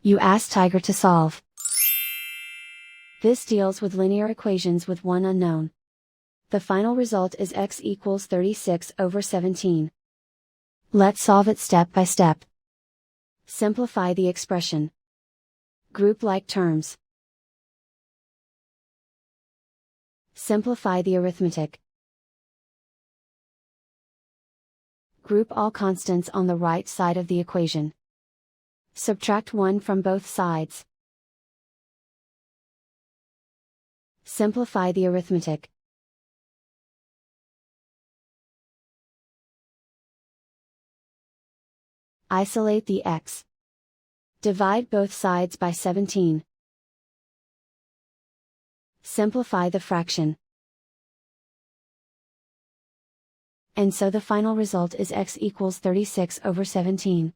You ask Tiger to solve. This deals with linear equations with one unknown. The final result is x equals 36/17. Let's solve it step by step. Simplify the expression. Group like terms. Simplify the arithmetic. Group all constants on the right side of the equation. Subtract 1 from both sides. Simplify the arithmetic. Isolate the x. Divide both sides by 17. Simplify the fraction. And so the final result is x equals 36/17.